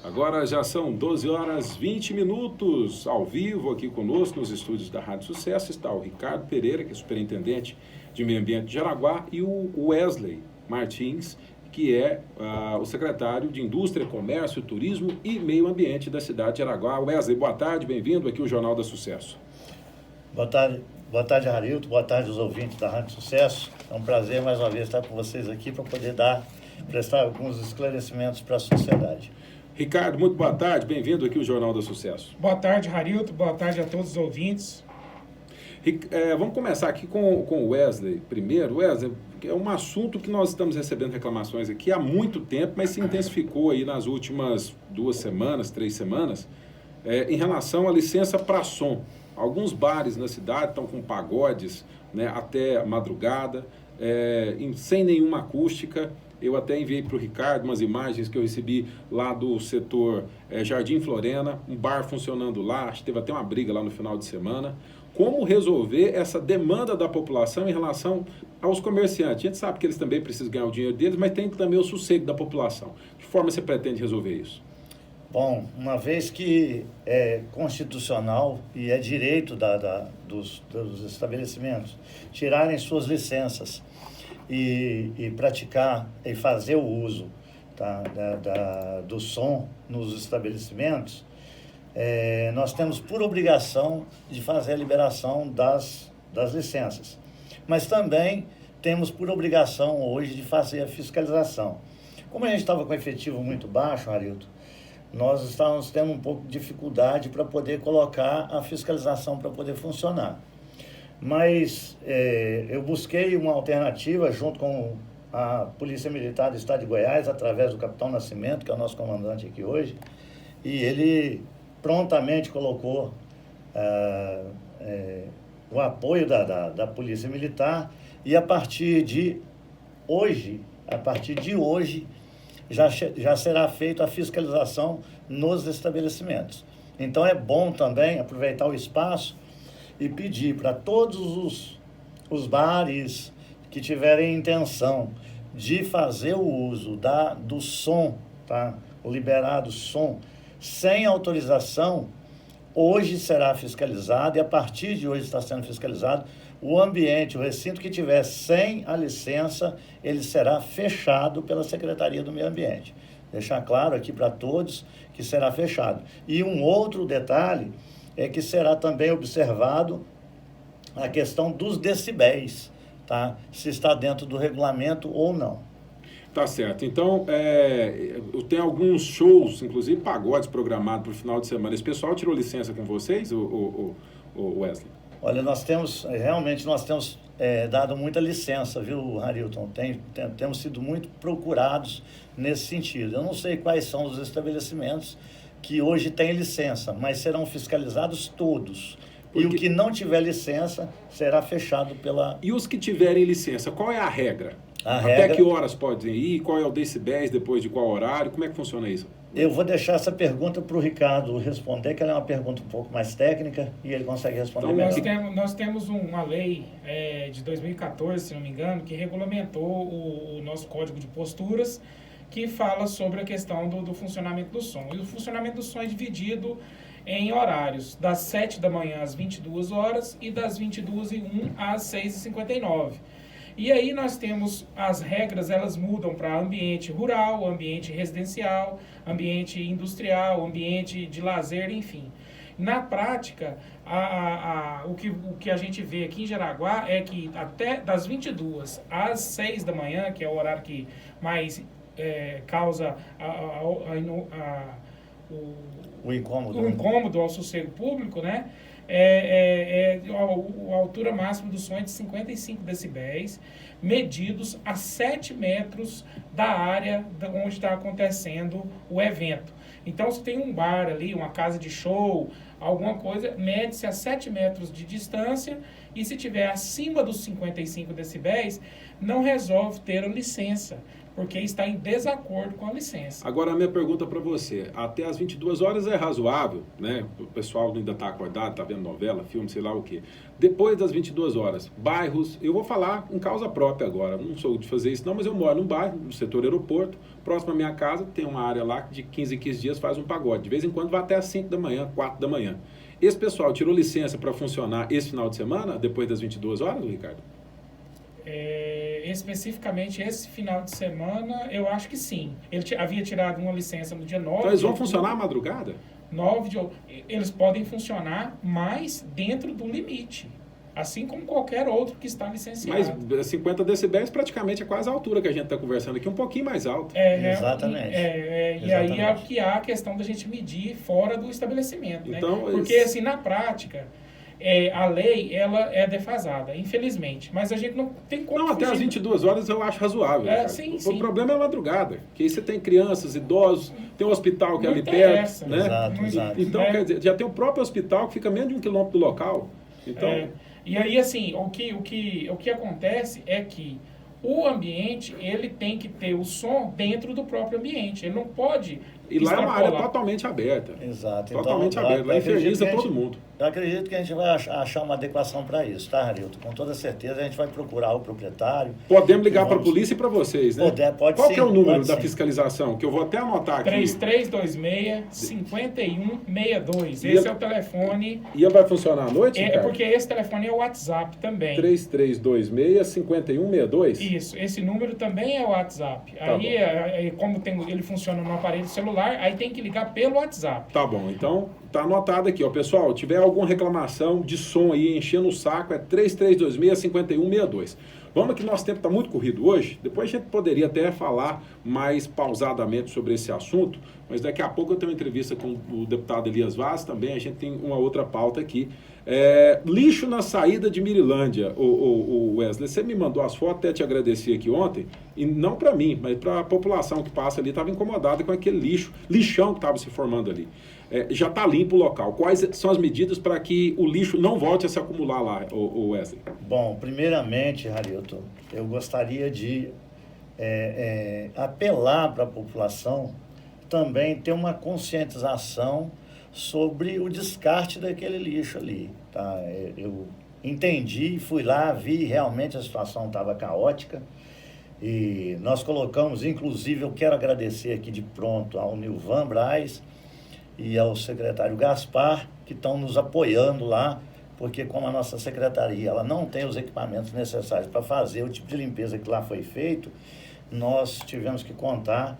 Agora já são 12 horas 20 minutos, ao vivo aqui conosco nos estúdios da Rádio Sucesso. Está o Ricardo Pereira, que é superintendente de Meio Ambiente de Jaraguá, e o Wesley Martins, que é o secretário de Indústria, Comércio, Turismo e Meio Ambiente da cidade de Jaraguá. Wesley, boa tarde, bem-vindo aqui ao Jornal da Sucesso. Boa tarde, Harilton, boa tarde aos ouvintes da Rádio Sucesso. É um prazer mais uma vez estar com vocês aqui para poder prestar alguns esclarecimentos para a sociedade. Ricardo, muito boa tarde, bem-vindo aqui ao Jornal da Sucesso. Boa tarde, Harilton, boa tarde a todos os ouvintes. Vamos começar aqui com o Wesley primeiro. Wesley, é um assunto que nós estamos recebendo reclamações aqui há muito tempo, mas se intensificou aí nas últimas 3 semanas, em relação à licença para som. Alguns bares na cidade estão com pagodes, né, até madrugada, sem nenhuma acústica. Eu até enviei para o Ricardo umas imagens que eu recebi lá do setor Jardim Florena, um bar funcionando lá, acho que teve até uma briga lá no final de semana. Como resolver essa demanda da população em relação aos comerciantes? A gente sabe que eles também precisam ganhar o dinheiro deles, mas tem também o sossego da população. De que forma você pretende resolver isso? Bom, uma vez que é constitucional e é direito dos estabelecimentos tirarem suas licenças e praticar e fazer o uso do som nos estabelecimentos, nós temos por obrigação de fazer a liberação das licenças. Mas também temos por obrigação hoje de fazer a fiscalização. Como a gente estava com efetivo muito baixo, Harilton, nós estávamos tendo um pouco de dificuldade para poder colocar a fiscalização para poder funcionar. Mas eu busquei uma alternativa junto com a Polícia Militar do Estado de Goiás, através do Capitão Nascimento, que é o nosso comandante aqui hoje, e ele prontamente colocou o apoio da Polícia Militar, e a partir de hoje, já será feita a fiscalização nos estabelecimentos. Então é bom também aproveitar o espaço e pedir para todos os bares que tiverem intenção de fazer o uso do som, o liberado som, sem autorização, hoje será fiscalizado, e a partir de hoje está sendo fiscalizado, o ambiente, o recinto que tiver sem a licença, ele será fechado pela Secretaria do Meio Ambiente. Deixar claro aqui para todos que será fechado. E um outro detalhe é que será também observado a questão dos decibéis, se está dentro do regulamento ou não. Tá certo. Então, tem alguns shows, inclusive pagodes programados para o final de semana. Esse pessoal tirou licença com vocês, o Wesley? Olha, nós temos dado muita licença, viu, Harilton? Temos sido muito procurados nesse sentido. Eu não sei quais são os estabelecimentos que hoje têm licença, mas serão fiscalizados todos. E o que não tiver licença será fechado pela... E os que tiverem licença, qual é a regra? Até que horas podem ir? Qual é o decibéis, depois de qual horário? Como é que funciona isso? Eu vou deixar essa pergunta para o Ricardo responder, que ela é uma pergunta um pouco mais técnica e ele consegue responder melhor. Nós temos uma lei de 2014, se não me engano, que regulamentou o nosso Código de Posturas, que fala sobre a questão do funcionamento do som. E o funcionamento do som é dividido em horários, das 7 da manhã às 22 horas e das 22h01 às 6h59. E aí nós temos as regras, elas mudam para ambiente rural, ambiente residencial, ambiente industrial, ambiente de lazer, enfim. Na prática, o que a gente vê aqui em Jaraguá é que até das 22 às 6 da manhã, que é o horário que mais causa o incômodo ao sossego público, né? A altura máxima do som é de 55 decibéis, medidos a 7 metros da área onde está acontecendo o evento. Então, se tem um bar ali, uma casa de show, alguma coisa, mede-se a 7 metros de distância, e se tiver acima dos 55 decibéis, não resolve ter a licença. porque está em desacordo com a licença. Agora, a minha pergunta para você, até as 22 horas é razoável, né? O pessoal ainda está acordado, está vendo novela, filme, sei lá o quê. Depois das 22 horas, bairros, eu vou falar em causa própria agora, não sou de fazer isso não, mas eu moro num bairro, no setor aeroporto, próximo à minha casa, tem uma área lá que de 15 em 15 dias faz um pagode. De vez em quando vai até às 5 da manhã, 4 da manhã. Esse pessoal tirou licença para funcionar esse final de semana, depois das 22 horas, Ricardo? Especificamente esse final de semana, eu acho que sim. Ele havia tirado uma licença no dia 9. Então eles vão funcionar à madrugada? 9 de outubro. Eles podem funcionar, mas dentro do limite. Assim como qualquer outro que está licenciado. Mas 50 decibéis praticamente é quase a altura que a gente está conversando aqui, um pouquinho mais alto. Exatamente. E aí é que há a questão da gente medir fora do estabelecimento. Então, né? Porque assim, na prática, a lei ela é defasada, infelizmente. Mas a gente não tem como Não, até fugir. às 22 horas eu acho razoável. Sim, o sim. problema é a madrugada, que aí você tem crianças, idosos, tem um hospital que é Não ali interessa. perto. Né? Exato. Então, quer dizer, já tem o próprio hospital que fica menos de 1 quilômetro do local. Então, E aí, assim, o que acontece é que o ambiente, ele tem que ter o som dentro do próprio ambiente. Ele não pode e lá é uma área extrapolar. totalmente aberta. Exato. Totalmente Então, aberta. Lá eu acredito inferniza que a gente- todo mundo. Eu acredito que a gente vai achar uma adequação para isso, tá, Harilton? Com toda certeza a gente vai procurar o proprietário. Podemos ligar E para a vamos- polícia e para vocês, né? Pode Qual sim, que é o número pode da sim. fiscalização? Que eu vou até anotar aqui. 3326-5162. E Esse a- é o telefone. E ele vai funcionar à noite, Ricardo? Porque esse telefone é o WhatsApp também. 3326-5162? Isso, esse número também é o WhatsApp. Tá Aí, como ele funciona no aparelho celular, aí tem que ligar pelo WhatsApp. Tá bom, então tá anotado aqui, ó. Pessoal, tiver alguma reclamação de som aí, enchendo o saco, é 3326-5162. Vamos que nosso tempo está muito corrido hoje. Depois a gente poderia até falar mais pausadamente sobre esse assunto, mas daqui a pouco eu tenho uma entrevista com o deputado Elias Vaz também, a gente tem uma outra pauta aqui. Lixo na saída de Mirilândia, o Wesley, você me mandou as fotos, até te agradeci aqui ontem, e não para mim, mas para a população que passa ali, estava incomodada com aquele lixão que estava se formando ali. Já está limpo o local. Quais são as medidas para que o lixo não volte a se acumular lá, o Wesley? Bom, primeiramente, Harilton, eu gostaria de apelar para a população também ter uma conscientização sobre o descarte daquele lixo ali, tá? Eu entendi, fui lá, vi, realmente a situação estava caótica e nós colocamos, inclusive, eu quero agradecer aqui de pronto ao Nilvan Braz e ao secretário Gaspar, que estão nos apoiando lá, porque como a nossa secretaria ela não tem os equipamentos necessários para fazer o tipo de limpeza que lá foi feito, nós tivemos que contar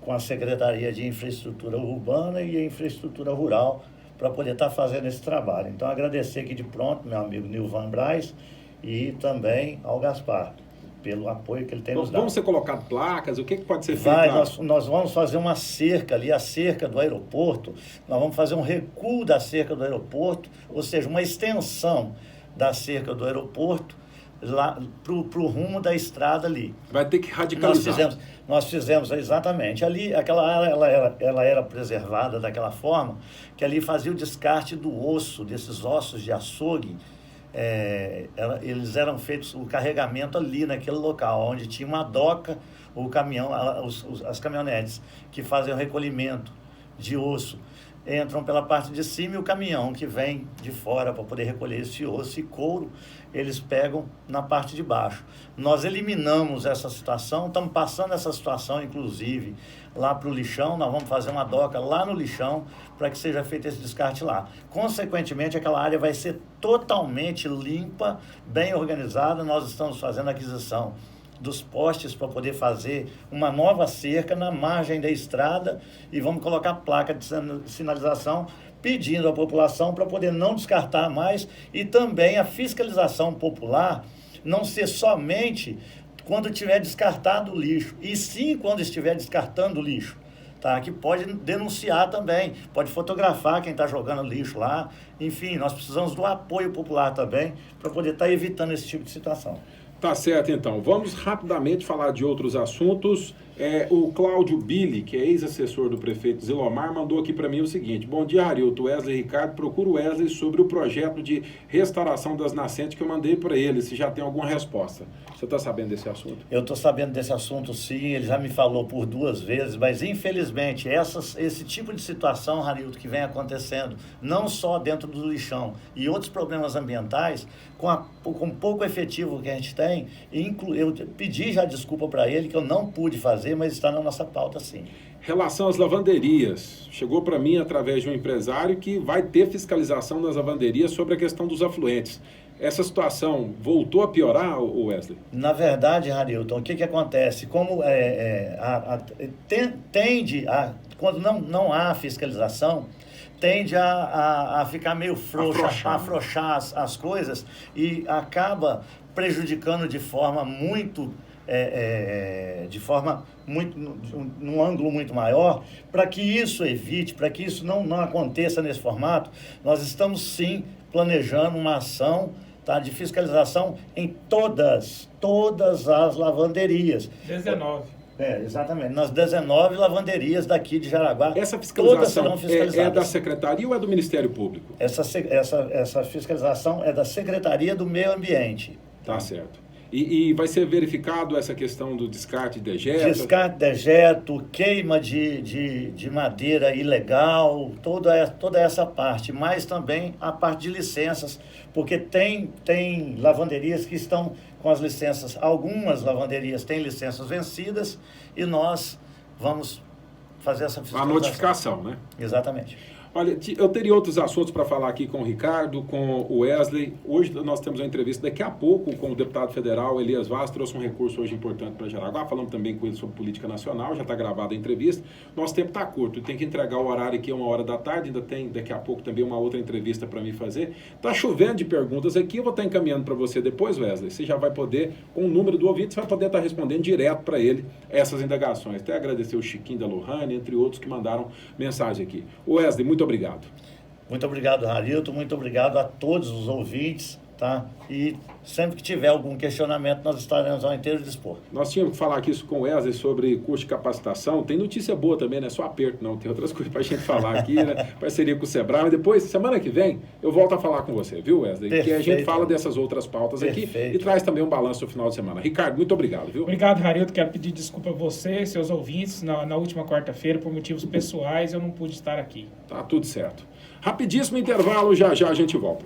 com a Secretaria de Infraestrutura Urbana e a Infraestrutura Rural para poder estar fazendo esse trabalho. Então, agradecer aqui de pronto, meu amigo Nilvan Braz, e também ao Gaspar, pelo apoio que ele tem nos dado. Vamos ser colocadas placas? O que pode ser feito Vai, lá? nós vamos fazer uma cerca ali, a cerca do aeroporto, nós vamos fazer um recuo da cerca do aeroporto, ou seja, uma extensão da cerca do aeroporto lá pro rumo da estrada ali. Vai ter que radicalizar. Nós fizemos exatamente. Ali, aquela área, ela era preservada daquela forma que ali fazia o descarte do osso, desses ossos de açougue. Eles eram feitos, o carregamento ali naquele local, onde tinha uma doca, o caminhão, as caminhonetes que fazem o recolhimento de osso entram pela parte de cima e o caminhão que vem de fora para poder recolher esse osso e couro, eles pegam na parte de baixo. Nós eliminamos essa situação, estamos passando essa situação, inclusive, lá para o lixão, nós vamos fazer uma doca lá no lixão para que seja feito esse descarte lá. Consequentemente, aquela área vai ser totalmente limpa, bem organizada, nós estamos fazendo a aquisição dos postes para poder fazer uma nova cerca na margem da estrada e vamos colocar placa de sinalização pedindo à população para poder não descartar mais e também a fiscalização popular não ser somente quando tiver descartado o lixo, e sim quando estiver descartando o lixo, tá? Que pode denunciar também, pode fotografar quem está jogando lixo lá, enfim, nós precisamos do apoio popular também para poder estar evitando esse tipo de situação. Tá certo, então. Vamos rapidamente falar de outros assuntos. O Cláudio Billy, que é ex-assessor do prefeito Zilomar, mandou aqui para mim o seguinte: bom dia, Harilton, Wesley Ricardo, procura o Wesley sobre o projeto de restauração das nascentes que eu mandei para ele, se já tem alguma resposta. Você está sabendo desse assunto? Eu estou sabendo desse assunto, sim, ele já me falou por 2 vezes, mas infelizmente esse tipo de situação, Harilton, que vem acontecendo, não só dentro do lixão e outros problemas ambientais, com pouco efetivo que a gente tem, eu pedi já desculpa para ele, que eu não pude fazer, mas está na nossa pauta, sim. Relação às lavanderias, chegou para mim através de um empresário que vai ter fiscalização das lavanderias sobre a questão dos afluentes. Essa situação voltou a piorar, Wesley? Na verdade, Harilton, o que acontece? Como quando não há fiscalização, tende a ficar meio frouxa, a afrouxar as coisas e acaba prejudicando de forma muito, num ângulo muito maior. Para que isso evite, para que isso não aconteça nesse formato, nós estamos sim planejando uma ação, tá, de fiscalização em todas as lavanderias. 19. Exatamente. Nas 19 lavanderias daqui de Jaraguá. Essa fiscalização todas serão fiscalizadas. É da Secretaria ou é do Ministério Público? Essa fiscalização é da Secretaria do Meio Ambiente. Tá certo. E vai ser verificado essa questão do descarte de dejeto? Descarte de dejeto, queima de madeira ilegal, toda essa parte, mas também a parte de licenças, porque tem lavanderias que estão com as licenças, algumas lavanderias têm licenças vencidas e nós vamos fazer essa fiscalização. A notificação, né? Exatamente. Olha, eu teria outros assuntos para falar aqui com o Ricardo, com o Wesley. Hoje nós temos uma entrevista daqui a pouco com o deputado federal Elias Vaz, trouxe um recurso hoje importante para Jaraguá, falando também com ele sobre política nacional, já está gravada a entrevista. Nosso tempo está curto, tem que entregar o horário aqui 13h, ainda tem daqui a pouco também uma outra entrevista para mim fazer. Está chovendo de perguntas aqui, eu vou estar encaminhando para você depois, Wesley. Você já vai poder, com o número do ouvinte, você vai poder estar respondendo direto para ele essas indagações. Até agradecer o Chiquinho da Lohane, entre outros que mandaram mensagem aqui. Wesley, muito obrigado. Muito obrigado, Harilton. Muito obrigado a todos os ouvintes, tá? E sempre que tiver algum questionamento, nós estaremos ao inteiro dispor. Nós tínhamos que falar aqui isso com o Wesley sobre curso de capacitação. Tem notícia boa também, não é só aperto, não. Tem outras coisas para a gente falar aqui, né? Parceria com o Sebrae. Mas depois, semana que vem, eu volto a falar com você, viu, Wesley? Perfeito. Que a gente fala dessas outras pautas Perfeito. aqui e traz também um balanço no final de semana. Ricardo, muito obrigado, viu? Obrigado, Harilton. Quero pedir desculpa a você e seus ouvintes. Na última quarta-feira, por motivos pessoais, eu não pude estar aqui. Tá tudo certo. Rapidíssimo intervalo, já a gente volta.